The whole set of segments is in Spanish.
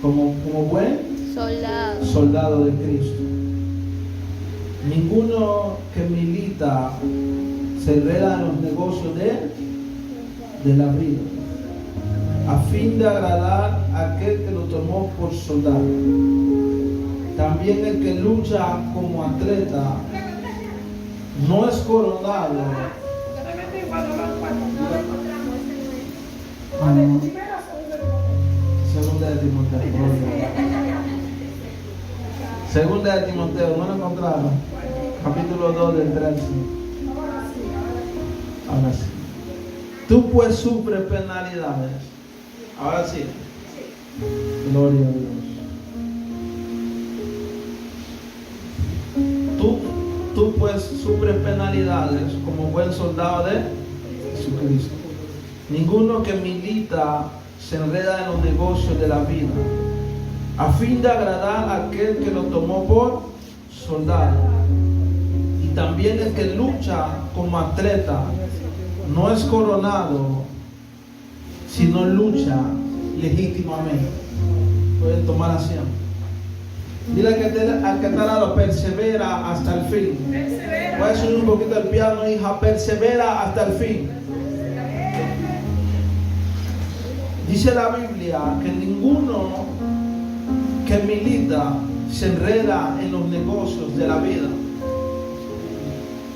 como buen soldado de Cristo. Ninguno que milita se enreda en los negocios de la vida, a fin de agradar a aquel que lo tomó por soldado. También el que lucha como atleta no es coronado. Segunda de Timoteo, ¿no lo encontraron? Capítulo 2 del 13. Ahora sí. Tú pues sufres penalidades. Ahora sí. Gloria a Dios. Tú pues sufres penalidades como buen soldado de Jesucristo. Ninguno que milita se enreda en los negocios de la vida, a fin de agradar a aquel que lo tomó por soldado. Y también el que lucha como atleta no es coronado, sino lucha legítimamente. Pueden tomar asiento. Dile al que está al lado, persevera hasta el fin. Voy a subir un poquito el piano, hija. Persevera hasta el fin. Dice la Biblia que ninguno que milita se enreda en los negocios de la vida,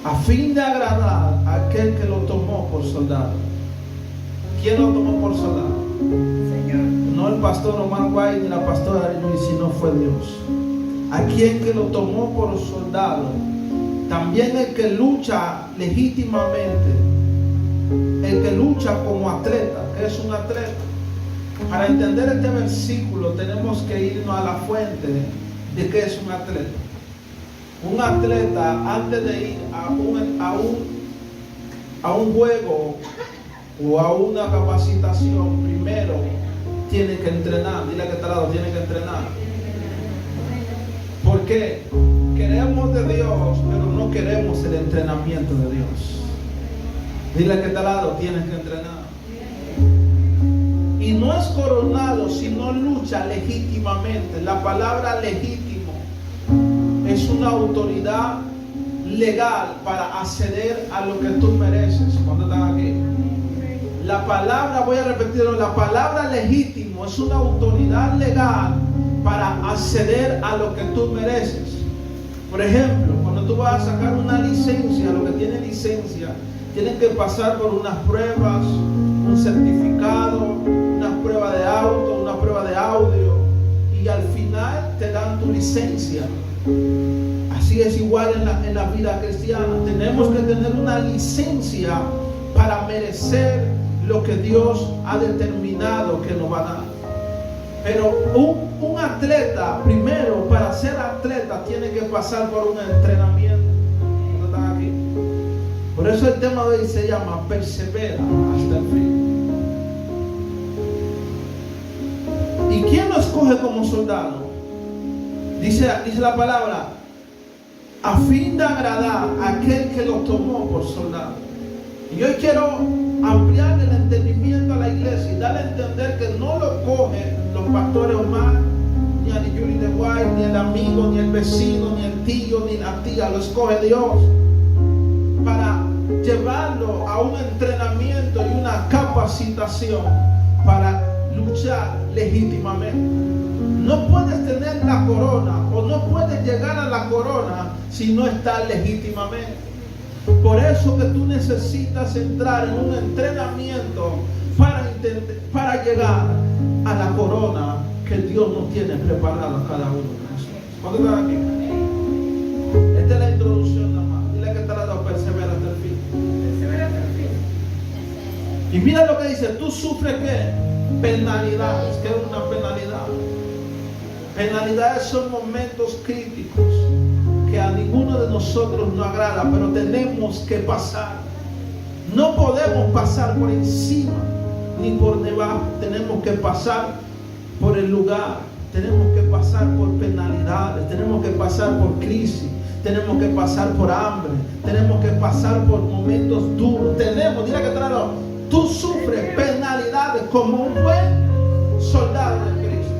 a fin de agradar a aquel que lo tomó por soldado. ¿Quién lo tomó por soldado? Señor. No el pastor Omar White ni la pastora Luis, sino fue Dios. Aquel que lo tomó por soldado. También el que lucha legítimamente, el que lucha como atleta. ¿Qué es un atleta? Para entender este versículo tenemos que irnos a la fuente de qué es un atleta. Un atleta, antes de ir a un juego o a una capacitación, primero tiene que entrenar. Dile que está al lado, tiene que entrenar. ¿Por qué? Queremos de Dios, pero no queremos el entrenamiento de Dios. Dile que está al lado, tienes que entrenar. Y no es coronado, sino lucha legítimamente. La palabra legítimo es una autoridad legal para acceder a lo que tú mereces. ¿Cuántos están aquí? La palabra, voy a repetirlo, la palabra legítimo es una autoridad legal para acceder a lo que tú mereces. Por ejemplo, cuando tú vas a sacar una licencia, lo que tiene licencia, tienen que pasar por unas pruebas, un certificado, una prueba de auto, una prueba de audio, y al final te dan tu licencia. Así es igual en la vida cristiana. Tenemos que tener una licencia para merecer lo que Dios ha determinado que nos va a dar. Pero un atleta, primero, para ser atleta, tiene que pasar por un entrenamiento. ¿No están aquí? Por eso el tema de hoy se llama persevera hasta el fin. ¿Y quién lo escoge como soldado? Dice la palabra, a fin de agradar a aquel que lo tomó por soldado. Y hoy quiero ampliar el entendimiento a la iglesia y darle a entender que no lo cogen los pastores Omar, ni a Yuri de White, ni el amigo, ni el vecino, ni el tío, ni la tía. Lo escoge Dios para llevarlo a un entrenamiento y una capacitación para luchar legítimamente. No puedes tener la corona o no puedes llegar a la corona si no estás legítimamente. Por eso que tú necesitas entrar en un entrenamiento para llegar a la corona que Dios nos tiene preparado a cada uno de nosotros. ¿Cuántos están aquí? Esta es la introducción nada más. Dile que está dando persevera hasta el fin. Persevera hasta el fin. Y mira lo que dice, tú sufres ¿qué? Penalidades. ¿Qué es una penalidad? Penalidades son momentos críticos que a ninguno de nosotros nos agrada, pero tenemos que pasar. No podemos pasar por encima ni por debajo. Tenemos que pasar por el lugar. Tenemos que pasar por penalidades. Tenemos que pasar por crisis. Tenemos que pasar por hambre. Tenemos que pasar por momentos duros. Dile que traerlo. Tú sufres penalidades como un buen soldado de Cristo.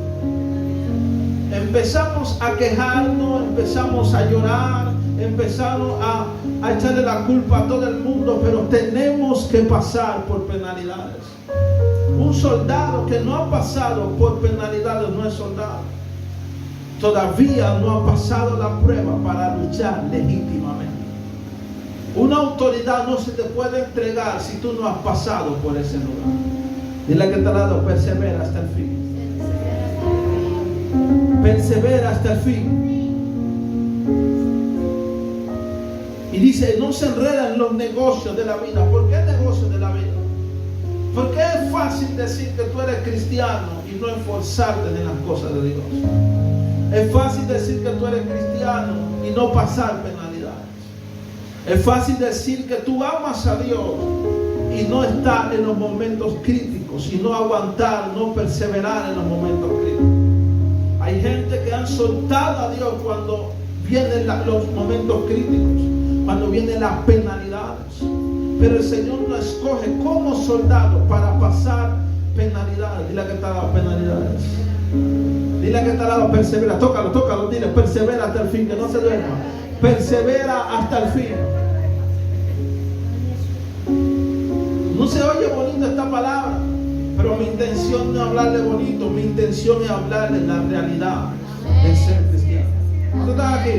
empezamos a quejarnos, empezamos a llorar, empezamos a echarle la culpa a todo el mundo, pero tenemos que pasar por penalidades. Un soldado que no ha pasado por penalidades no es soldado. Todavía no ha pasado la prueba para luchar legítimamente. Una autoridad no se te puede entregar si tú no has pasado por ese lugar. Dile que te ha dado, persevera hasta el fin. Persevera hasta el fin. Y dice, no se enreda en los negocios de la vida. ¿Por qué negocios de la vida? Porque es fácil decir que tú eres cristiano y no esforzarte en las cosas de Dios. Es fácil decir que tú eres cristiano y no pasar penalidades. Es fácil decir que tú amas a Dios y no estar en los momentos críticos, y no aguantar, no perseverar en los momentos críticos. Hay gente que han soltado a Dios cuando vienen los momentos críticos, cuando vienen las penalidades. Pero el Señor nos escoge como soldado para pasar penalidades. Dile que te ha dado penalidades. Dile que te ha dado persevera. Tócalo, dile persevera hasta el fin, que no se duerma. Persevera hasta el fin. No se oye bonito esta palabra, pero mi intención no es hablarle bonito, mi intención es hablarle la realidad de ser cristiano. ¿Tú estás aquí?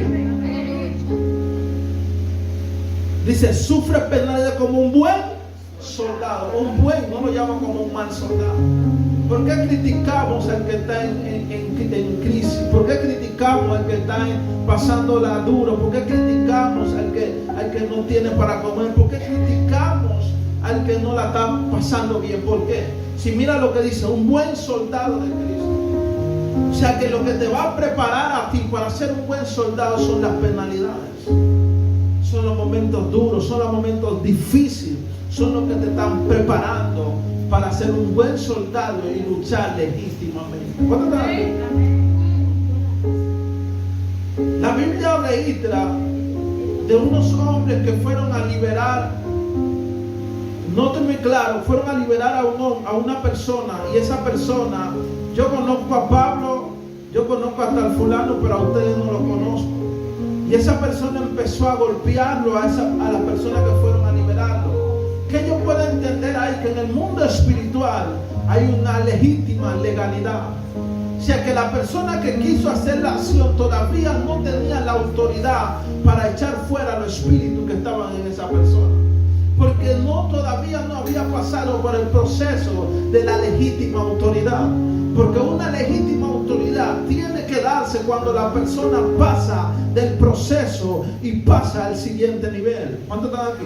Dice, sufre penalidades como un buen soldado. Un buen, no lo llamo como un mal soldado. ¿Por qué criticamos al que está en crisis? ¿Por qué criticamos al que está pasándola duro? ¿Por qué criticamos al que no tiene para comer? ¿Por qué criticamos al que no la está pasando bien? ¿Por qué? Si mira lo que dice, un buen soldado de Cristo. O sea que lo que te va a preparar a ti para ser un buen soldado son las penalidades. Son los momentos duros, son los momentos difíciles, son los que te están preparando para ser un buen soldado y luchar legítimamente. ¿Cuánto está aquí? La Biblia registra de unos hombres que fueron a liberar, noten muy claro, fueron a liberar a una persona, y esa persona, yo conozco a Pablo, yo conozco hasta al fulano, pero a ustedes no lo conozco. Y esa persona empezó a golpearlo a las personas que fueron a liberarlo. Que ellos pueden entender ahí que en el mundo espiritual hay una legítima legalidad. O sea que la persona que quiso hacer la acción todavía no tenía la autoridad para echar fuera los espíritus que estaban en esa persona. Porque todavía no había pasado por el proceso de la legítima autoridad. Porque una legítima autoridad tiene que darse cuando la persona pasa del proceso y pasa al siguiente nivel. ¿Cuántos están aquí?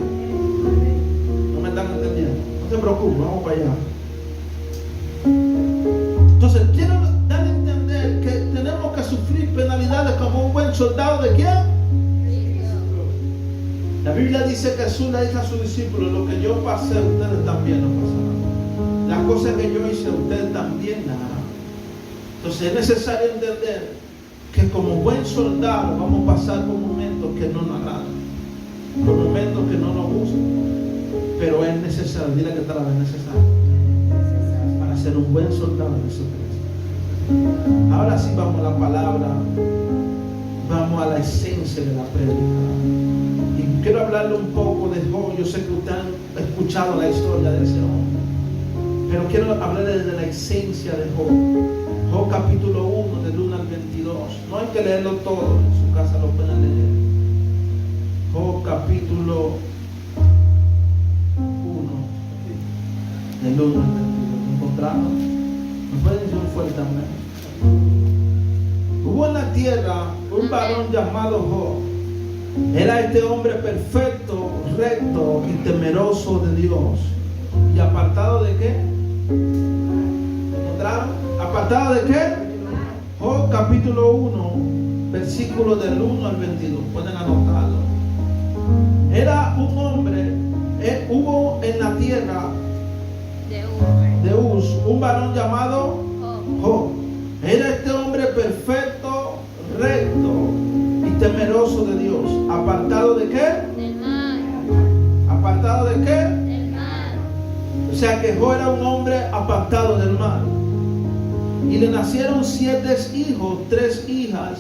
No me están entendiendo. No se preocupen, vamos para allá. Entonces, quiero dar a entender que tenemos que sufrir penalidades como un buen soldado de ¿quién? La Biblia dice que Jesús le dice a sus discípulos, lo que yo pasé, ustedes también lo pasarán. Las cosas que yo hice, ustedes también las harán. Entonces es necesario entender que como buen soldado vamos a pasar por momentos que no nos agradan, por momentos que no nos gustan, pero es necesario, dile que tal vez es necesario para ser un buen soldado de Jesucristo. Ahora sí vamos a la palabra, vamos a la esencia de la prédica. Y quiero hablarle un poco de Job. Yo sé que ustedes han escuchado la historia de ese hombre, pero quiero hablarles de la esencia de Job. Job capítulo 1, del 1 al 22. No hay que leerlo todo, en su casa lo pueden leer. Job capítulo 1, del 1 al 22. ¿Lo encontraron? ¿Me pueden decir un fuerte amén? Hubo en la tierra un varón llamado Job. Era este hombre perfecto, recto y temeroso de Dios. ¿Y apartado de qué? ¿Encontraron? ¿Apartado de qué? Job capítulo 1, versículo del 1 al 22. Pueden anotarlo. Era un hombre, hubo en la tierra de Uz un varón llamado Job. Era este hombre perfecto, recto y temeroso de Dios. ¿Apartado de qué? Del mal. ¿Apartado de qué? Del mal. O sea que Job era un hombre apartado del mal. Y le nacieron 7 hijos, 3 hijas.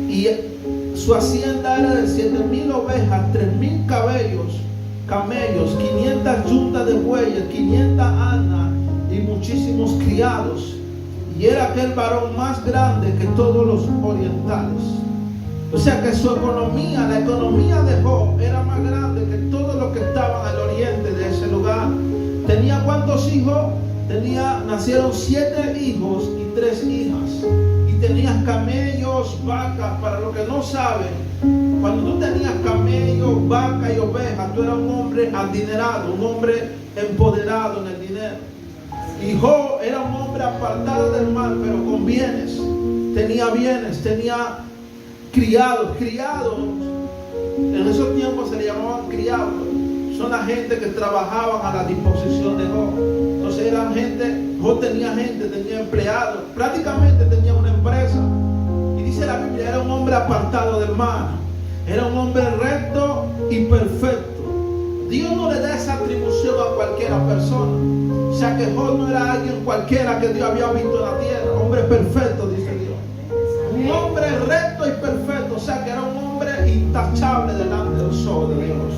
Y su hacienda era de 7,000 ovejas, 3,000 camellos, 500 yuntas de bueyes, 500 asnas y muchísimos criados. Y era aquel varón más grande que todos los orientales. O sea que su economía, la economía de Job, era más grande que todos los que estaban al oriente de ese lugar. ¿Tenía cuántos hijos? Nacieron 7 hijos y 3 hijas. Y tenías camellos, vacas. Para los que no saben, cuando tú tenías camellos, vacas y ovejas, tú eras un hombre adinerado, un hombre empoderado en el dinero. Y Job era un hombre apartado del mal, pero con bienes. Tenía bienes, tenía criados. En esos tiempos se le llamaban criados. Son la gente que trabajaban a la disposición de Job. Entonces eran gente, Job tenía empleados, prácticamente tenía una empresa. Y dice la Biblia, era un hombre apartado del mal, era un hombre recto y perfecto. Dios no le da esa atribución a cualquiera persona. O sea que Job no era alguien cualquiera que Dios había visto en la tierra. Hombre perfecto, dice Dios. Un hombre recto y perfecto. O sea que era un hombre intachable delante del sol de Dios.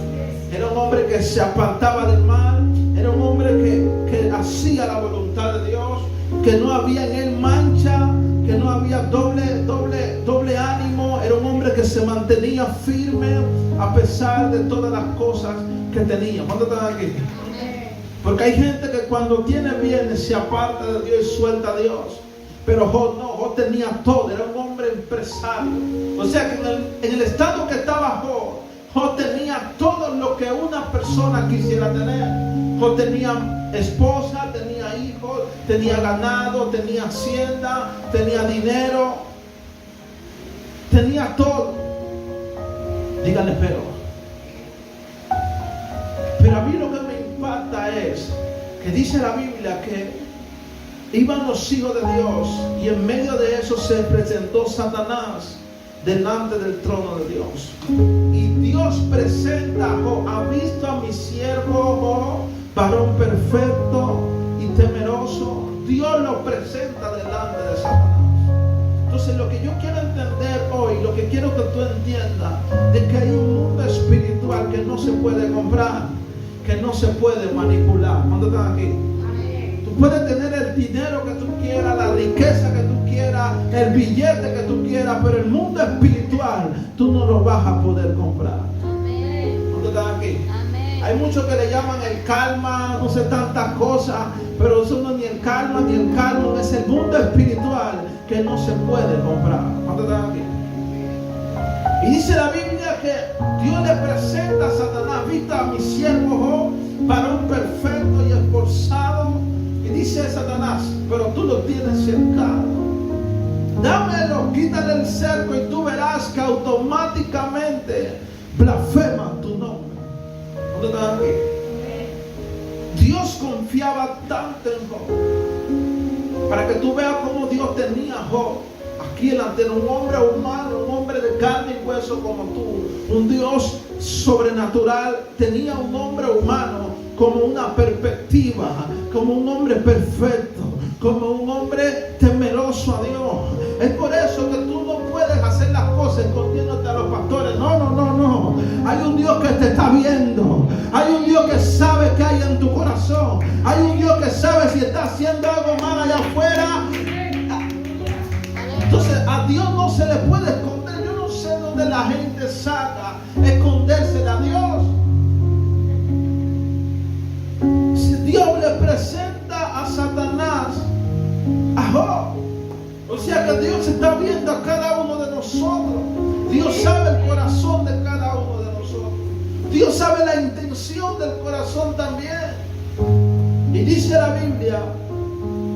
Era un hombre que se apartaba del mal. Era un hombre que hacía la voluntad de Dios. Que no había en él mancha. Que no había doble ánimo. Era un hombre que se mantenía firme a pesar de todas las cosas que tenía. ¿Cuántos están aquí? Porque hay gente que cuando tiene bienes se aparta de Dios y suelta a Dios. Pero Job no, Job tenía todo, era un hombre empresario. O sea que en el estado que estaba Job tenía todo lo que una persona quisiera tener. Job tenía esposa, tenía hijos, tenía ganado, tenía hacienda, tenía dinero, tenía todo. Díganle pero a mí lo que me impacta es que dice la Biblia que iban los hijos de Dios y en medio de eso se presentó Satanás delante del trono de Dios. Y Dios presenta a Job: ¿ha visto a mi siervo Job, varón perfecto y temeroso? Dios lo presenta delante de Satanás. Entonces lo que yo quiero entender hoy, lo que quiero que tú entiendas, es que hay un mundo espiritual que no se puede comprar, que no se puede manipular. ¿Cuántos están aquí? Tú puedes tener el dinero que tú quieras, la riqueza que tú quieras, el billete que tú quieras, pero el mundo espiritual tú no lo vas a poder comprar. ¿Cuántos están aquí? Hay muchos que le llaman el karma, no sé, tantas cosas, pero eso no es ni el karma, es el mundo espiritual que no se puede comprar. ¿Cuántos están aquí? Y dice la Biblia que Dios le presenta a Satanás: ¿viste a mi siervo Job, varón perfecto y esforzado? Y dice Satanás: pero tú lo tienes cercado. Dámelo, quítale el cerco y tú verás que automáticamente blasfeman tu nombre. ¿Dónde están aquí? Dios confiaba tanto en Job, para que tú veas cómo Dios tenía a Job aquí delante de un hombre humano, un hombre de carne y hueso como tú, un Dios sobrenatural. Tenía un hombre humano como una perspectiva, como un hombre perfecto, como un hombre temeroso a Dios. Es por eso que tú no puedes hacer las cosas escondiéndote a los pastores. No. Hay un Dios que te está viendo. Hay un Dios que sabe qué hay en tu corazón. Hay un Dios que sabe si está haciendo algo mal allá afuera. Entonces a Dios no se le puede esconder. Yo no sé dónde la gente saca esconderse a Dios. Si Dios le presenta a Satanás a Job, o sea que Dios está viendo a cada uno de nosotros. Dios sabe el corazón de cada uno de nosotros. Dios sabe la intención del corazón también. Y dice la Biblia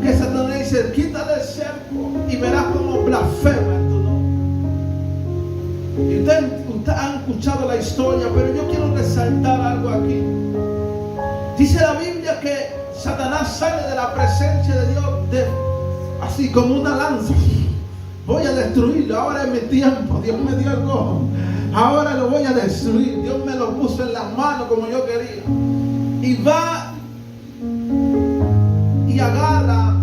que Satanás dice: quítale el cerco y verás cómo blasfema en tu nombre. Y ustedes han escuchado la historia, pero yo quiero resaltar algo aquí. Dice la Biblia que Satanás sale de la presencia de Dios así como una lanza. Voy a destruirlo, ahora es mi tiempo. Dios me dio el gozo, ahora lo voy a destruir. Dios me lo puso en las manos como yo quería. Y va y agarra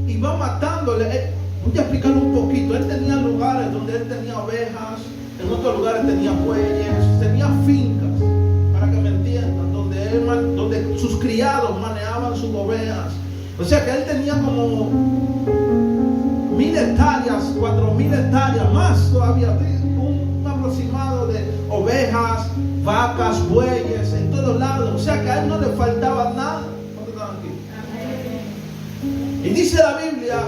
y va matándole. Voy a explicarlo un poquito. Él tenía lugares donde él tenía ovejas, en otros lugares tenía bueyes, tenía fincas, para que me entiendan, donde sus criados manejaban sus ovejas. O sea que él tenía como 1,000 hectáreas, 4,000 hectáreas, más todavía, un aproximado de ovejas, vacas, bueyes, en todos lados. O sea que a él no le faltaba nada. ¿Cuántos están aquí? Y dice la Biblia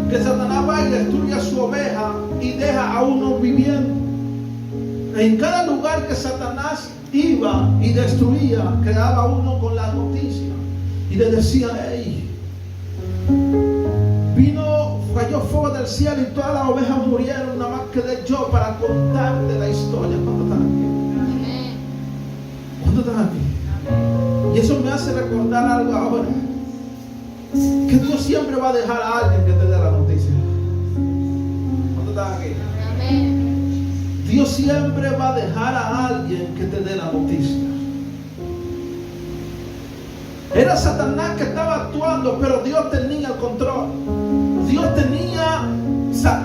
que Satanás va y destruye a su oveja y deja a uno viviendo. En cada lugar que Satanás iba y destruía, quedaba uno con la noticia y le decía: hey, cayó fuego del cielo y todas las ovejas murieron, nada más quedé yo para contarte la historia. ¿Cuántos están aquí? ¿Cuántos están aquí? Y eso me hace recordar algo ahora, que Dios siempre va a dejar a alguien que te dé la noticia. ¿Cuántos están aquí? Dios siempre va a dejar a alguien que te dé la noticia. Era Satanás que estaba actuando, pero Dios tenía el control. Dios tenía,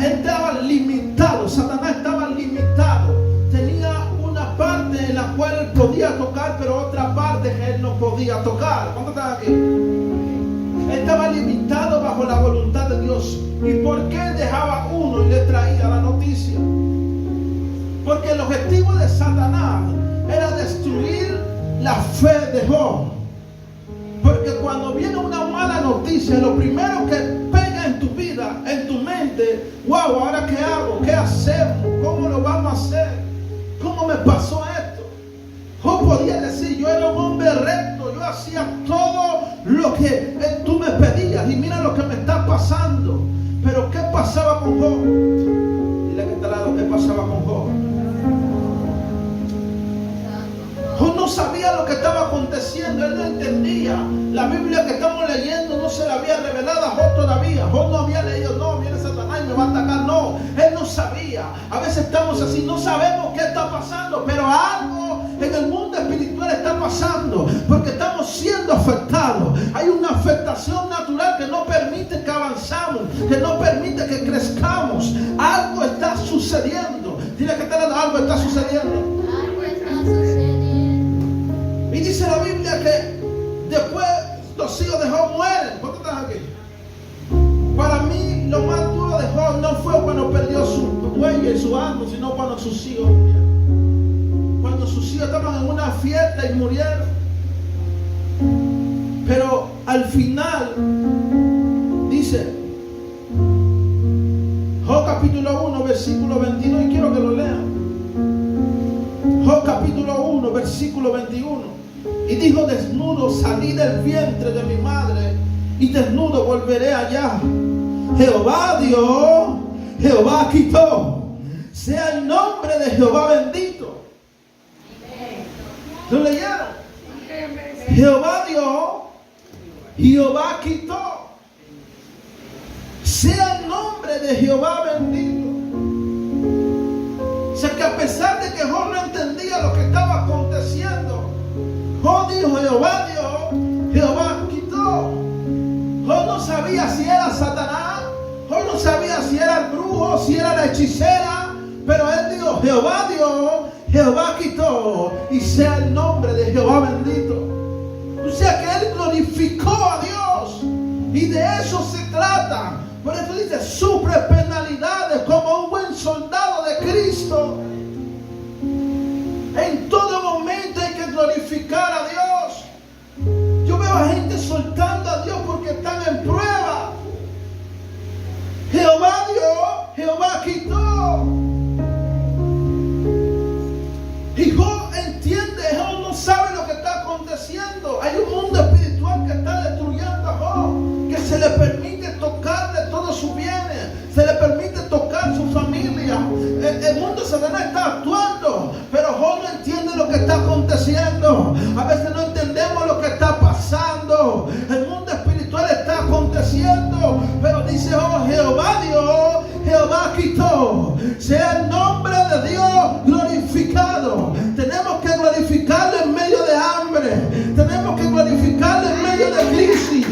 él estaba limitado, Satanás estaba limitado. Tenía una parte en la cual él podía tocar, pero otra parte que él no podía tocar. ¿Cuántos están aquí? Él estaba limitado bajo la voluntad de Dios. ¿Y por qué dejaba uno y le traía la noticia? Porque el objetivo de Satanás era destruir la fe de Job. Porque cuando viene una mala noticia, lo primero que pega en tu vida, en tu mente: wow, ¿ahora qué hago? ¿Qué hacemos? ¿Cómo lo vamos a hacer? ¿Cómo me pasó esto? Job podía decir: yo era un hombre recto, yo hacía todo lo que tú me pedías y mira lo que me está pasando. Pero ¿qué pasaba con Job? Dile que está al lado, ¿qué pasaba con Job? Job no sabía lo que estaba aconteciendo, él no entendía. La Biblia que estamos leyendo no se la había revelado a Job todavía. Job no había leído: no, viene Satanás y me va a atacar. No, él no sabía. A veces estamos así, no sabemos qué está pasando, pero algo en el mundo espiritual está pasando, porque estamos siendo afectados. Hay una afectación natural que no permite que avanzamos, que no permite que crezcamos. Algo está sucediendo. Dile que algo está sucediendo. Y dice la Biblia que después los hijos de Job mueren. ¿Cuántos están aquí? Para mí lo más duro de Job no fue cuando perdió su buey y su asno, sino cuando sus hijos murieron. Cuando sus hijos estaban en una fiesta y murieron. Pero al final dice Job capítulo 1 versículo 22, y quiero que lo lean. Job capítulo 1 versículo 21. Y dijo: desnudo salí del vientre de mi madre, y desnudo volveré allá. Jehová dio, Jehová quitó. Sea el nombre de Jehová bendito. ¿Lo leyeron? Jehová dio, Jehová quitó. Sea el nombre de Jehová bendito. O sea que a pesar de que Job no entendía lo que estaba aconteciendo, Job dijo: Jehová dio, Jehová quitó. Job no sabía si era Satanás, Job no sabía si era el brujo, si era la hechicera, pero él dijo: Jehová dio, Jehová quitó, y sea el nombre de Jehová bendito. O sea que él glorificó a Dios, y de eso se trata. Por eso dice: sufre penalidades como un buen soldado de Cristo. En todo momento hay que glorificar a Dios. Yo veo a gente soltando a Dios porque están en prueba. Jehová dio, Jehová quitó. Y Job entiende, Job no sabe lo que está aconteciendo. Hay un mundo espiritual que está destruyendo a Job, que se le permite tocarle todos sus bienes, se le permite tocar su familia. El mundo Satanás está actuando, pero Job no entiende lo que está aconteciendo. A veces no entendemos lo que está pasando. El mundo espiritual está aconteciendo, pero dice: oh, Jehová dio, Jehová quitó. Sea el nombre de Dios glorificado. Tenemos que glorificarlo en medio de hambre. Tenemos que glorificarlo en medio de crisis.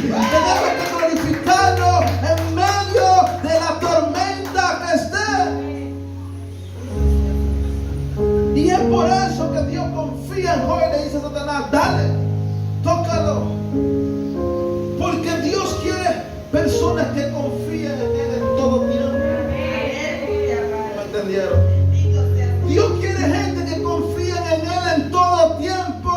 personas que confían en Él en todo tiempo. ¿Me entendieron? Dios quiere gente que confíe en Él en todo tiempo.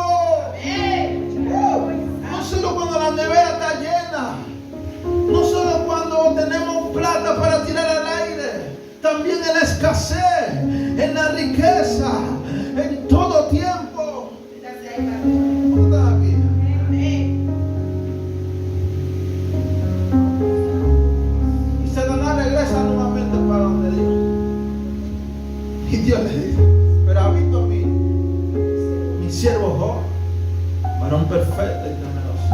No solo cuando la nevera está llena, no solo cuando tenemos plata para tirar al aire, también en la escasez, en la riqueza, en todo tiempo. ¿Cómo estás aquí? Y Satanás regresa nuevamente para donde Dios. Y Dios le dice: pero ha visto a mí, mi siervo Job, varón perfecto y temeroso.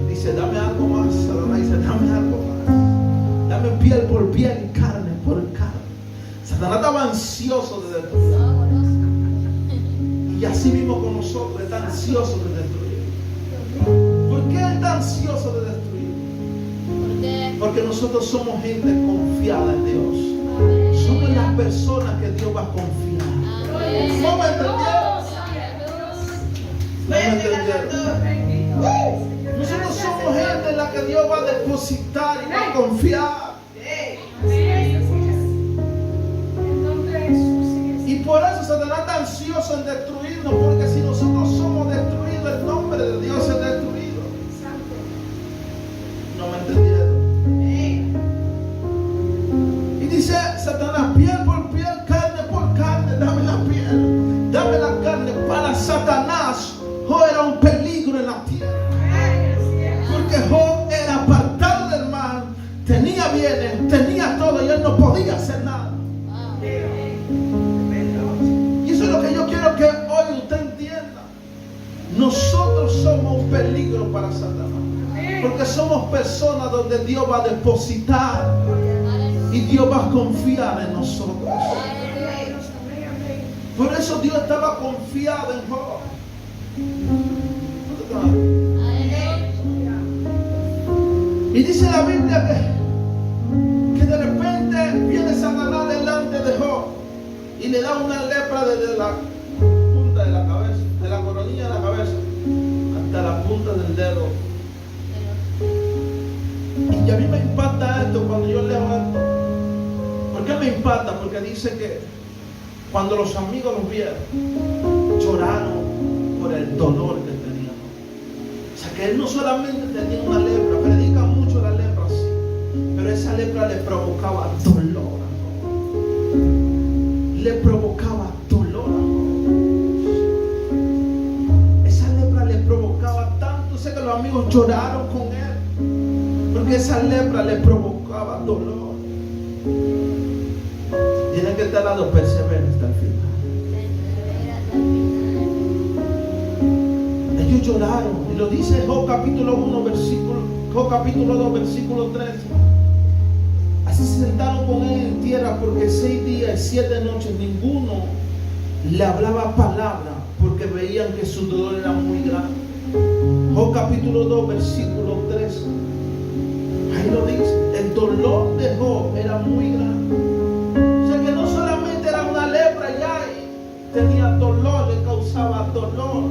Dice: dame algo más. Satanás dice: dame algo más. Dame piel por piel y carne por carne. Satanás estaba ansioso de destruir. Y así mismo con nosotros, está ansioso de destruir. ¿Por qué está ansioso de destruir? Porque nosotros somos gente confiada en Dios. Somos las personas que Dios va a confiar. ¿No me entendieron? ¿No me entendieron? Nosotros somos gente en la que Dios va a depositar y va a confiar. Y por eso Satanás está ansioso en destruirnos, porque si nosotros somos destruidos, el nombre de Dios es destruido. ¿No me entendieron? Y dice Satanás: piel por piel, carne por carne, dame la piel, dame la carne. Para Satanás, Job era un peligro en la tierra. Porque Job era apartado del mal, tenía bienes, tenía todo y él no podía hacer nada. Y eso es lo que yo quiero que hoy usted entienda. Nosotros somos un peligro para Satanás, porque somos personas donde Dios va a depositar y Dios va a confiar en nosotros. Por eso Dios estaba confiado en Job. Y dice la Biblia que de repente viene Satanás delante de Job y le da una lepra desde la punta de la cabeza, de la coronilla de la cabeza hasta la punta del dedo. Y a mí me impacta esto cuando yo leo esto. ¿Por qué me impacta? Porque dice que cuando los amigos los vieron, lloraron por el dolor que tenían. O sea, que él no solamente tenía una lepra, predica mucho la lepra, sí, pero esa lepra le provocaba dolor. Le provocaba dolor. Esa lepra le provocaba tanto. Sé que los amigos lloraron con él, porque esa lepra le provocaba dolor. Tienen que estar dando perseverancia hasta el final. Ellos lloraron, y lo dice Job capítulo 1 versículo, Job capítulo 2 versículo 13. Así se sentaron con él en tierra porque 6 días y 7 noches ninguno le hablaba palabra, porque veían que su dolor era muy grande. Job capítulo 2 versículo 13. Ahí lo dice, el dolor de Job era muy grande. O sea que no solamente era una lepra ya, y tenía dolor, le causaba dolor.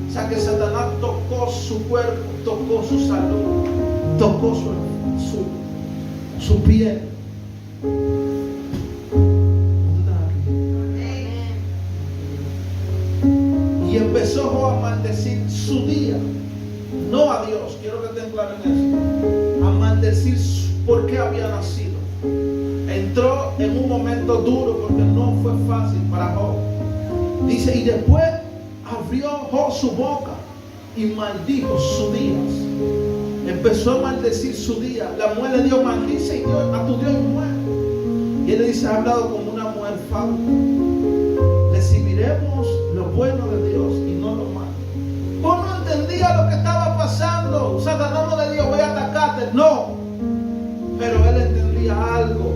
O sea que Satanás tocó su cuerpo, tocó su salud, tocó su piel. Y empezó Job a maldecir su día, no a Dios. Quiero que estén claros en eso. A maldecir por qué había nacido. Entró en un momento duro porque no fue fácil para Job. Dice: y después abrió Job su boca y maldijo sus días. Empezó a maldecir su día. La mujer le dio: maldice a tu Dios y muere. Y él le dice: ha hablado como una mujer falsa. Recibiremos lo bueno de Dios y no lo malo. Vos no entendía lo que estaba pasando. Satanás no le dijo: voy a atacarte. No. Pero él entendía algo,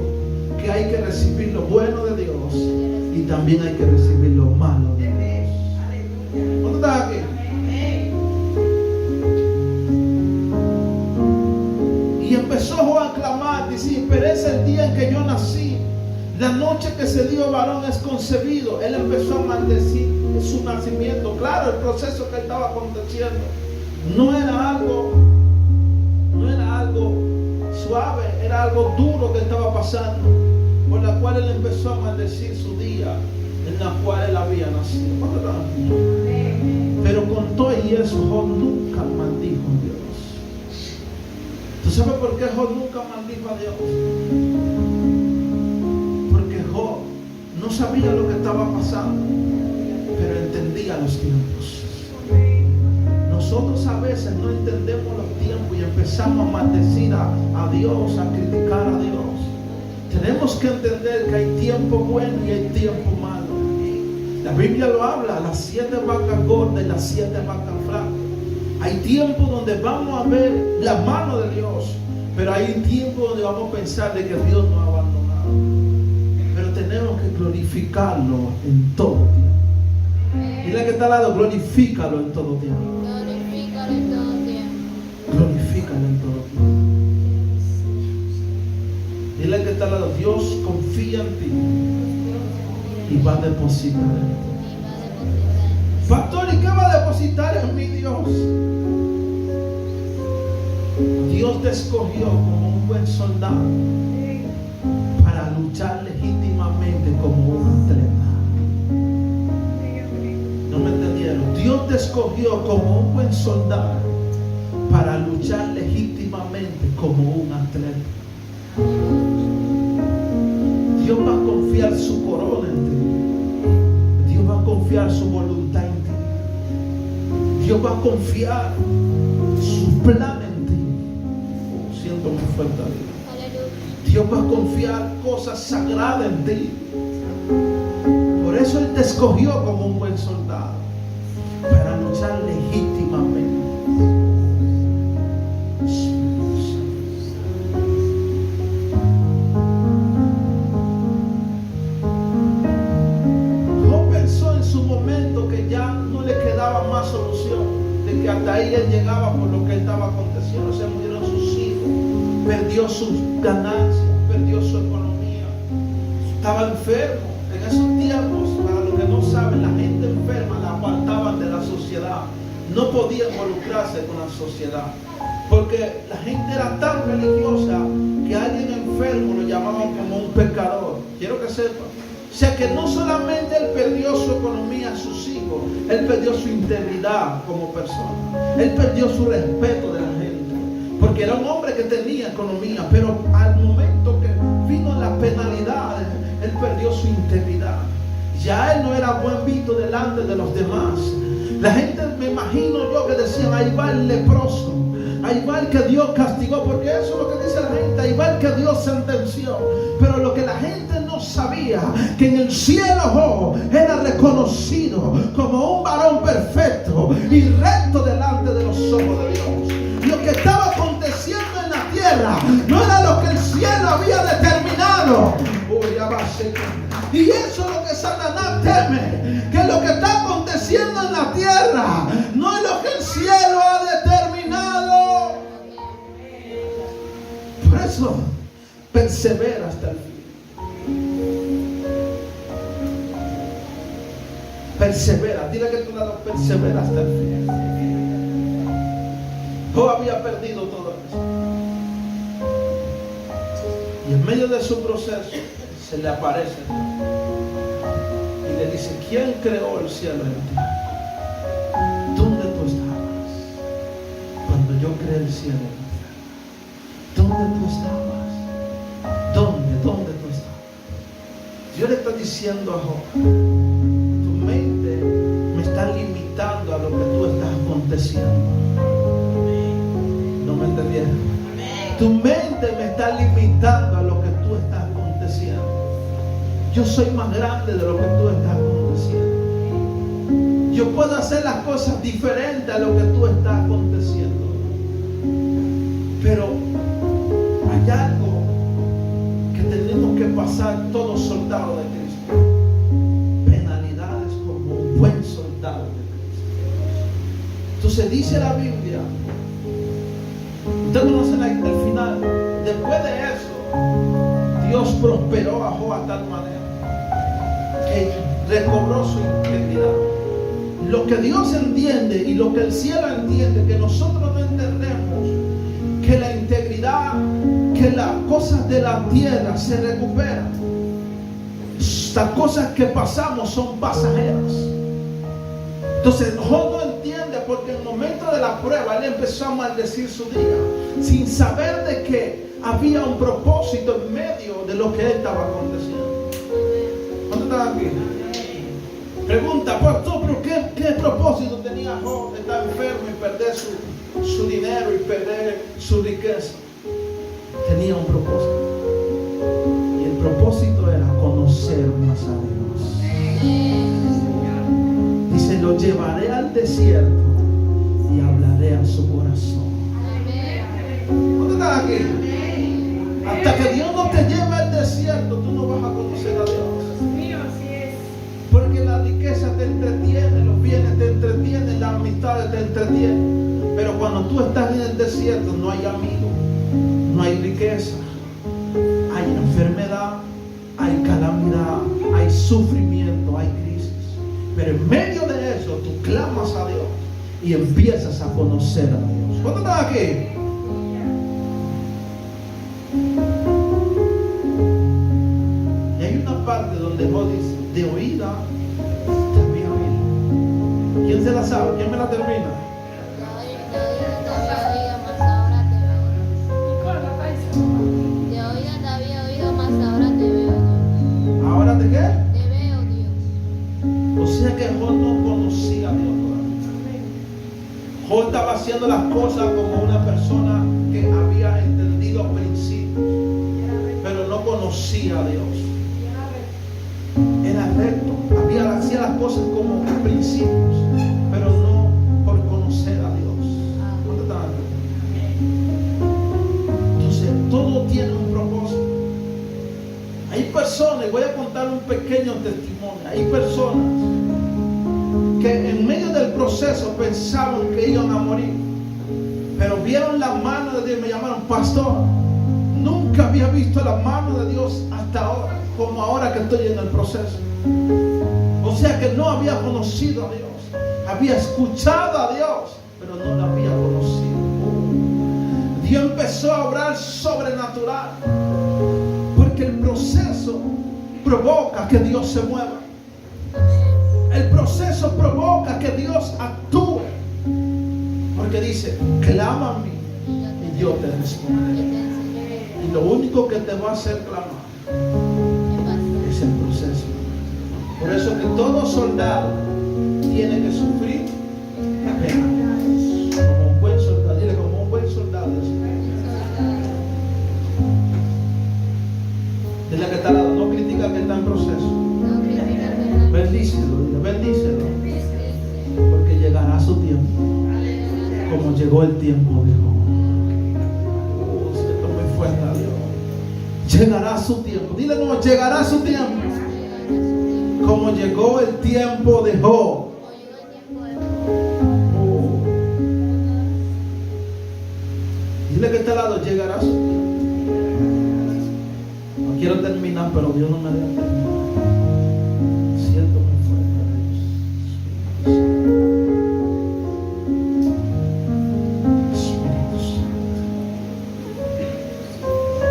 que hay que recibir lo bueno de Dios y también hay que recibir lo malo de Dios. ¿Cuánto estás aquí? Y empezó Job a clamar, dice: pero es el día en que yo nací, la noche que se dio varón es concebido. Él empezó a maldecir su nacimiento. Claro, el proceso que estaba aconteciendo no era algo algo duro que estaba pasando, por la cual él empezó a maldecir su día en la cual él había nacido. Pero con todo y eso, Job nunca maldijo a Dios. ¿Tú sabes por qué Job nunca maldijo a Dios? Porque Job no sabía lo que estaba pasando, pero entendía los tiempos. Nosotros a veces no entendemos los tiempos y empezamos a maldecir a Dios, a criticar a Dios. Tenemos que entender que hay tiempo bueno y hay tiempo malo. La Biblia lo habla, las 7 vacas gordas y las 7 vacas flacas. Hay tiempo donde vamos a ver la mano de Dios, pero hay tiempo donde vamos a pensar de que Dios nos ha abandonado. Pero tenemos que glorificarlo en todo tiempo. Dile que está al lado, glorifícalo en todo tiempo. Glorifícalo en todo tiempo. Glorifícalo en todo tiempo. Dile que está al lado, Dios confía en ti y va a depositar en ti. Pastor, ¿y qué va a depositar en mi Dios? Dios te escogió como un buen soldado para luchar legítimamente como un atleta. ¿No me entendieron? Dios te escogió como un buen soldado para luchar legítimamente como un atleta. Dios va a confiar su corona en ti. Dios va a confiar su voluntad en ti. Dios va a confiar su plan en ti. Siento muy fuerte a Dios. Dios va a confiar cosas sagradas en ti. Por eso Él te escogió como un buen soldado para luchar legítimamente. Más solución, de que hasta ahí él llegaba por lo que estaba aconteciendo. Se murieron sus hijos, perdió sus ganancias, perdió su economía, estaba enfermo. En esos tiempos, para los que no saben, la gente enferma la apartaban de la sociedad, no podía involucrarse con la sociedad, porque la gente era tan religiosa que a alguien enfermo lo llamaban como un pecador. Quiero que sepan. O sea que no solamente él perdió su economía, sus hijos, él perdió su integridad como persona, él perdió su respeto de la gente, porque era un hombre que tenía economía, pero al momento que vino la penalidad, él perdió su integridad. Ya él no era buen visto delante de los demás. La gente, me imagino yo, que decían, ahí va el leproso, ahí va el que Dios castigó, porque eso es lo que dice la gente, ahí va el que Dios sentenció. Pero lo que la gente no sabía, que en el cielo Job era reconocido como un varón perfecto y recto delante de los ojos de Dios. Lo que estaba aconteciendo en la tierra no era lo que el cielo había determinado. Y eso es lo que Satanás teme, que lo que está aconteciendo en la tierra no es lo que el cielo ha determinado. Por eso persevera hasta el fin. Persevera, dile que tú lado, persevera hasta el fin. Job había perdido todo eso, y en medio de su proceso se le aparece y le dice, ¿quién creó el cielo y la tierra? ¿Dónde tú estabas cuando yo creé el cielo y la tierra? ¿Dónde tú estabas? ¿Dónde tú estabas? Dios le está diciendo a Job, tu mente me está limitando a lo que tú estás aconteciendo. ¿No me entendieron? Tu mente me está limitando a lo que tú estás aconteciendo. Yo soy más grande de lo que tú estás aconteciendo. Yo puedo hacer las cosas diferentes a lo que tú estás aconteciendo. Pero hay algo que tenemos que pasar todos soldados de Cristo. Penalidades como un buen soldado de Cristo. Entonces dice la Biblia, ustedes conocen el final. Después de eso, Dios prosperó a Job a tal manera que recobró su integridad. Lo que Dios entiende y lo que el cielo entiende, que nosotros no entendemos, que la integridad, que que las cosas de la tierra se recuperan. Las cosas que pasamos son pasajeras. Entonces Job no entiende, porque en el momento de la prueba él empezó a maldecir su día, sin saber de que había un propósito en medio de lo que él estaba aconteciendo. ¿Cuántos están aquí? Pregunta, pastor, ¿pero qué propósito tenía Job de estar enfermo y perder su dinero y perder su riqueza? Tenía un propósito. Y el propósito era conocer más a Dios. Dice, lo llevaré al desierto y hablaré a su corazón. ¿Dónde están aquí? Hasta que Dios no te lleve al desierto, tú no vas a conocer a Dios. Porque la riqueza te entretiene, los bienes te entretienen, las amistades te entretienen. Pero cuando tú estás en el desierto, no hay amigos, no hay riqueza, hay enfermedad, hay calamidad, hay sufrimiento, hay crisis. Pero en medio de eso, tú clamas a Dios y empiezas a conocer a Dios. ¿Cuántos están aquí? Y hay una parte donde Job dice, de oída te había oído. ¿Quién se la sabe? ¿Quién me la termina? ¿Ahora te qué? Te veo, Dios. O sea que Job no conocía a Dios todavía. Job estaba haciendo las cosas como una persona que había entendido principios, pero no conocía a Dios. Era recto, hacía las cosas como principios, pero no por conocer a Dios. ¿Dónde está? Entonces todo tiene un propósito. Hay personas, voy a contar un pequeño testimonio. Hay personas que en medio del proceso pensaban que iban a morir, pero vieron la mano de Dios y me llamaron, pastor, nunca había visto la mano de Dios hasta ahora, como ahora que estoy en el proceso. O sea que no había conocido a Dios, había escuchado a Dios, pero no lo había conocido. Dios empezó a obrar sobrenatural, porque el proceso provoca que Dios se mueva. El proceso provoca que Dios actúe, porque dice, clama a mí y yo te responderé. Y lo único que te va a hacer clamar es el proceso. Por eso que todo soldado tiene que sufrir pena. Como un buen soldado, dile, como un buen soldado. Dile que está al lado, no critica que está en proceso. Bendícelo, dile, bendícelo. Porque llegará su tiempo, como llegó el tiempo de Job. Esto me fue a Dios. Llegará su tiempo. Dile, no, llegará su tiempo. Como llegó el tiempo de Job. Dile que está al lado, llegará su tiempo. No quiero terminar, pero Dios no me deja terminar. Siento muy fuerte, Espíritu Santo.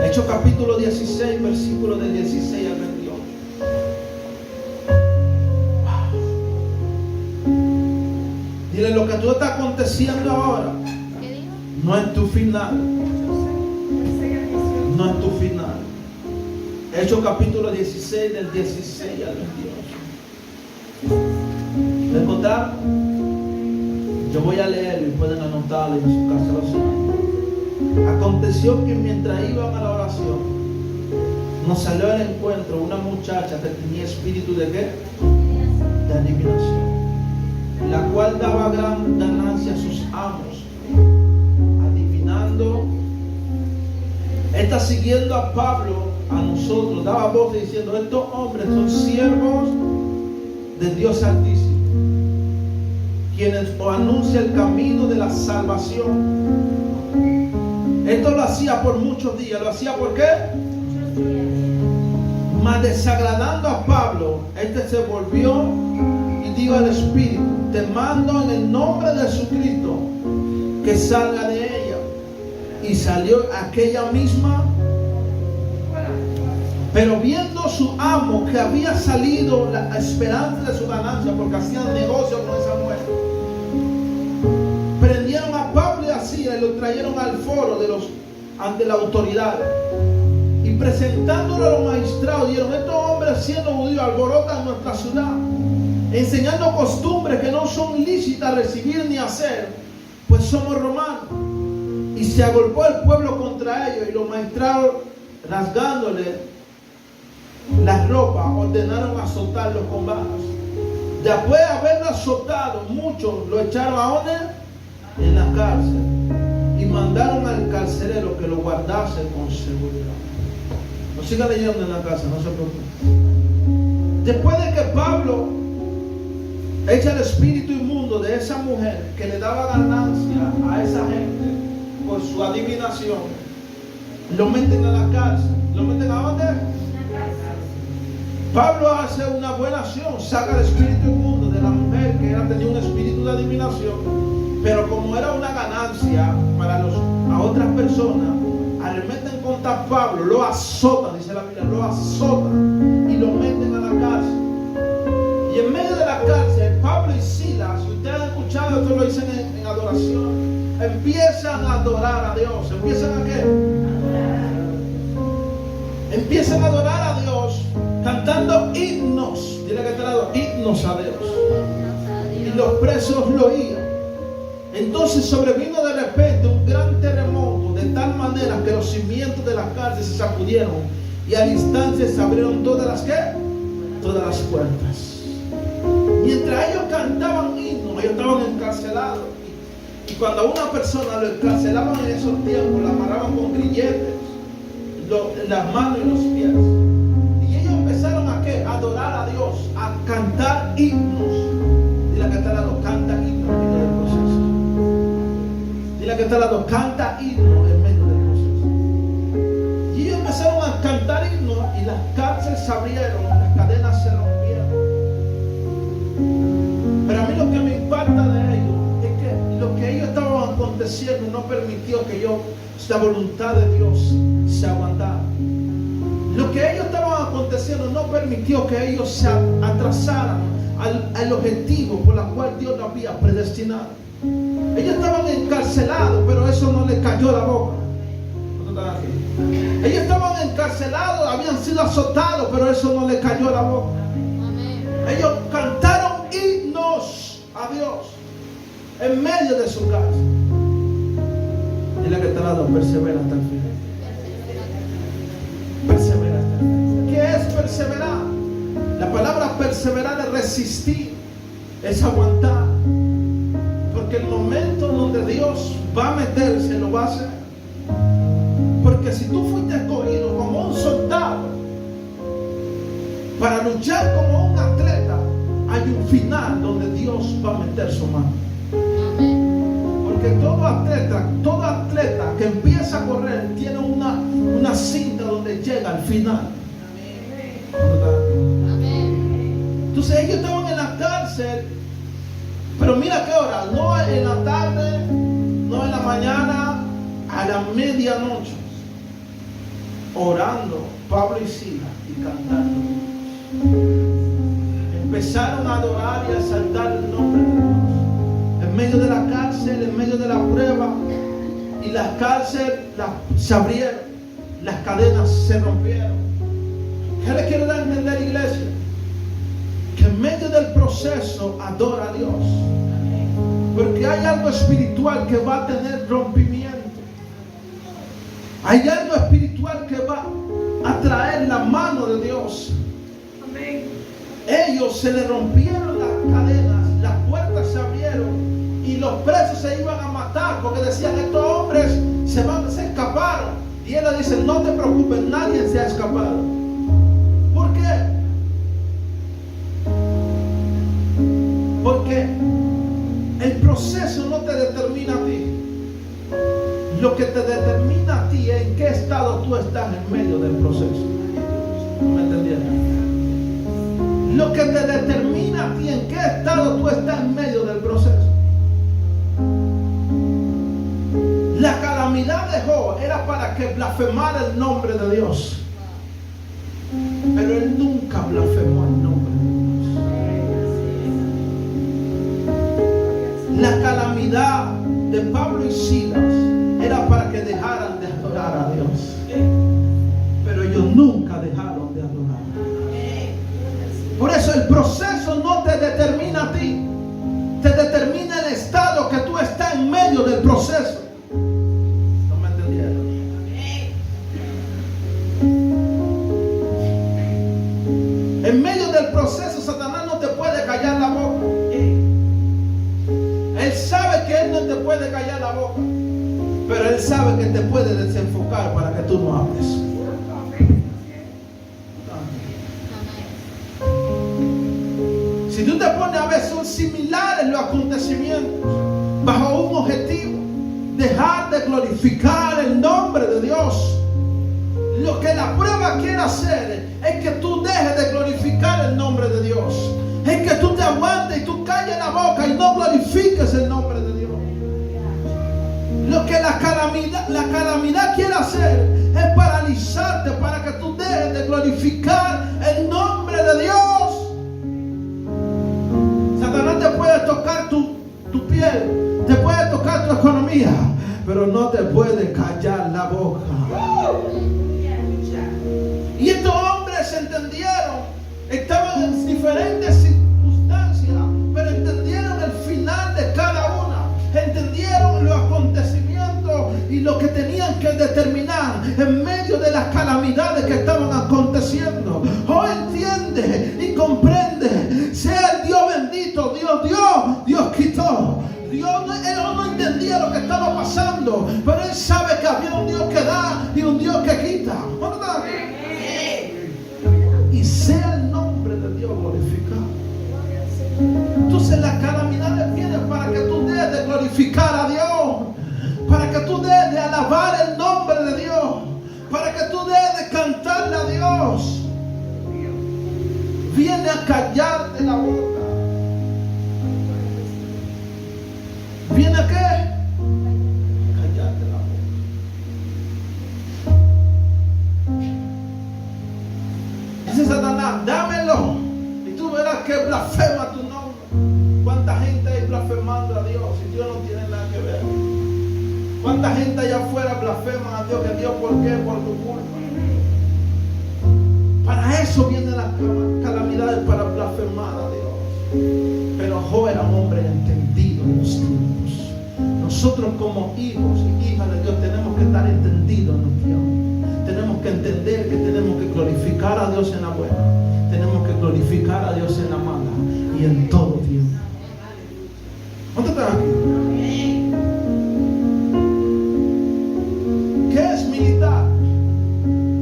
Hechos capítulo 16, versículo del 16 al 28. Dile, lo que tú está aconteciendo ahora no es tu final. No es tu final. Hechos capítulo 16, del 16 al 28. ¿Lo encontraron? Yo voy a leerlo y pueden anotarlo en su casa lo saben. Aconteció que mientras iban a la oración, nos salió al encuentro una muchacha que tenía espíritu de ¿qué? De adivinación, la cual daba gran ganancia a sus amos, adivinando. Esta siguiendo a Pablo, a nosotros, daba voces diciendo, estos hombres son siervos de Dios Altísimo, quienes os anuncia el camino de la salvación. Esto lo hacía por muchos días. ¿Lo hacía por qué? Mas desagradando a Pablo, este se volvió y dijo al Espíritu, te mando en el nombre de Jesucristo que salga de ella. Y salió aquella misma Pero viendo su amo que había salido la esperanza de su ganancia, porque hacían negocio con esa mujer, prendieron a Pablo y a Silas y lo trajeron al foro ante la autoridad. Y presentándolo a los magistrados, dijeron: estos hombres, siendo judíos, alborotan nuestra ciudad, enseñando costumbres que no son lícitas recibir ni hacer, pues somos romanos. Y se agolpó el pueblo contra ellos, y los magistrados, rasgándole las ropas, ordenaron azotarlos con varas. Después de haberlo azotado, muchos lo echaron a dónde? En la cárcel, y mandaron al carcelero que lo guardase con seguridad. No siga leyendo en la casa, no se preocupe. Después de que Pablo echa el espíritu inmundo de esa mujer que le daba ganancia a esa gente por su adivinación, lo meten a la cárcel. ¿Lo meten a dónde? Pablo hace una buena acción, saca el espíritu inmundo de la mujer que tenía un espíritu de adivinación, pero como era una ganancia para a otras personas, al meten contra Pablo, lo azotan, dice la Biblia, lo azotan y lo meten a la cárcel. Y en medio de la cárcel, Pablo y Silas, si ustedes han escuchado, esto lo dicen en adoración, empiezan a adorar a Dios. ¿Empiezan a qué? Empiezan a adorar a Dios cantando himnos. Dile que está dando himnos a Dios. Y los presos lo oían. Entonces sobrevino de repente un gran terremoto, de tal manera que los cimientos de la cárcel se sacudieron y al instante se abrieron todas las puertas. Mientras ellos cantaban himnos, ellos estaban encarcelados. Y cuando a una persona lo encarcelaban en esos tiempos, la amarraban con grilletes, las manos y los pies. Y ellos empezaron a ¿qué? A adorar a Dios, a cantar himnos. Dile que está al lado, canta himnos en medio del proceso. Dile que está al lado, canta himnos en medio del proceso. Y ellos empezaron a cantar himnos y las cárceles se abrieron, las cadenas se rompieron. Pero a mí lo que me impacta de ellos es que lo que ellos estaban aconteciendo no permitió que la voluntad de Dios se aguantara. Lo que ellos estaban aconteciendo no permitió que ellos se atrasaran al objetivo por el cual Dios lo había predestinado. Ellos estaban encarcelados, pero eso no les cayó la boca. Ellos estaban encarcelados, habían sido azotados, pero eso no les cayó la boca. Ellos cantaron himnos a Dios en medio de su cárcel. Dile que está al lado, persevera hasta el final. Persevera hasta el final. ¿Qué es perseverar? La palabra perseverar es resistir, es aguantar. Porque el momento donde Dios va a meterse, lo va a hacer. Porque si tú fuiste escogido como un soldado para luchar como un atleta, hay un final donde Dios va a meter su mano. Porque todo atleta que empieza a correr tiene una cinta donde llega al final. Entonces ellos estaban en la cárcel, pero mira qué hora, no en la tarde, no en la mañana, a la medianoche, orando Pablo y Silas y cantando. Empezaron a adorar y a exaltar el nombre de Dios. En medio de la cárcel, en medio de la prueba, y las cárceles se abrieron, las cadenas se rompieron. ¿Qué le quiero dar a entender, iglesia? Que en medio del proceso adora a Dios, porque hay algo espiritual que va a tener rompimiento. Hay algo espiritual que va a traer la mano de Dios. Ellos se le rompieron las cadenas, las puertas se abrieron y los presos se iban a matar porque decían: estos hombres se escaparon. Y él le dice: no te preocupes, nadie se ha escapado. ¿Por qué? Porque el proceso no te determina a ti. Lo que te determina a ti es en qué estado tú estás en medio del proceso. ¿No me entendieron? Lo que te determina a ti en qué estado tú estás en medio del proceso. La calamidad de Job era para que blasfemara el nombre de Dios. Pero él nunca blasfemó el nombre de Dios. La calamidad de Pablo y Silas era para que dejaran de adorar a Dios. Pero ellos nunca dejaron de adorar. Por eso el proceso no te determina a ti. Te determina el estado que tú estás en medio del proceso. ¿No me entendieron? En medio del proceso, Satanás no te puede callar la boca. Él sabe que él no te puede callar la boca, pero él sabe que te puede desenfocar para que tú no hables. Si tú te pones a ver, son similares los acontecimientos bajo un objetivo: dejar de glorificar el nombre de Dios. Lo que la prueba quiere hacer es que tú dejes de glorificar el nombre de Dios. Es que tú te aguantes y tú calles la boca y no glorifiques el nombre de Dios. Lo que la calamidad quiere hacer es paralizarte para que tú dejes de glorificar el nombre de Dios. Satanás te puede tocar tu piel, te puede tocar tu economía, pero no te puede callar la boca. Y estos hombres entendieron, estaban en diferentes circunstancias, pero entendieron el final de cada una, entendieron los acontecimientos y lo que tenían que determinar en medio de las calamidades que estaban aconteciendo. Hoy entiende y comprende, sea el Dios bendito, Dios dio, Dios quitó. Él no entendía lo que estaba pasando, pero él sabe que había un Dios que da y un Dios que quita. ¿Verdad? Y sea el nombre de Dios glorificado. Entonces las calamidades vienen para que tú dejes de glorificar a Dios, para que tú dejes de alabar el nombre de Dios, para que tú dejes de cantarle a Dios. Viene a callarte la boca. ¿Viene a qué? Callarte la boca. Dice Satanás, dámelo y tú verás que blasfema tu nombre. ¿Cuánta gente hay blasfemando a Dios y Dios no tiene nada que ver? ¿Cuánta gente allá afuera blasfema a Dios? Que Dios, ¿por qué? Por tu culpa. Para eso vienen las calamidades, para blasfemar a Dios. Pero Job era un hombre entendido en los tiempos. Nosotros como hijos y hijas de Dios tenemos que estar entendidos en los tiempos. Tenemos que entender que tenemos que glorificar a Dios en la buena, tenemos que glorificar a Dios en la mala y en todo tiempo. ¿Cuánto están aquí? ¿Qué es militar?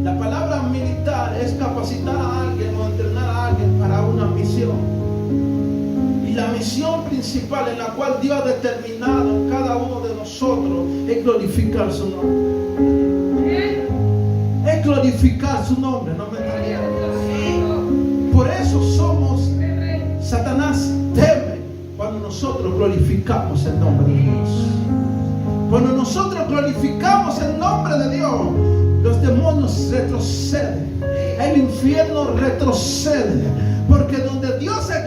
La palabra militar es capacitar a alguien o entrenar a alguien para una misión. Y la misión principal en la cual Dios ha determinado en cada uno de nosotros es glorificar su nombre. Es glorificar su nombre, no me entiendes. Por eso Satanás teme cuando nosotros glorificamos el nombre de Dios. Cuando nosotros glorificamos el nombre de Dios, los demonios retroceden, el infierno retrocede, porque donde Dios es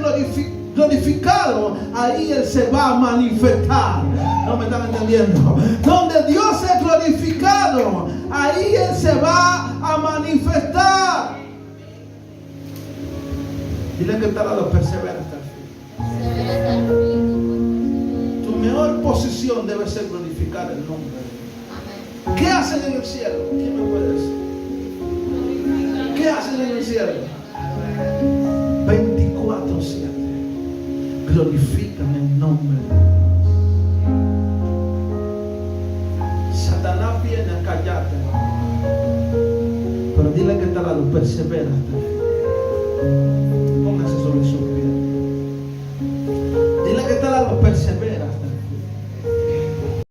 glorificado, ahí Él se va a manifestar. No me están entendiendo. Donde Dios es glorificado, ahí Él se va a manifestar. Dile que está al lado, persevera hasta el fin. Tu mejor posición debe ser glorificar el nombre de Dios. ¿Qué hacen en el cielo? ¿Quién me puede decir? ¿Qué hacen en el cielo? 24/7 glorifican el nombre de Dios. Satanás viene a callarte, pero dile que está al lado, persevera hasta el fin. Póngase sobre sus pies. Dile que está al lado, persevera hasta el fin.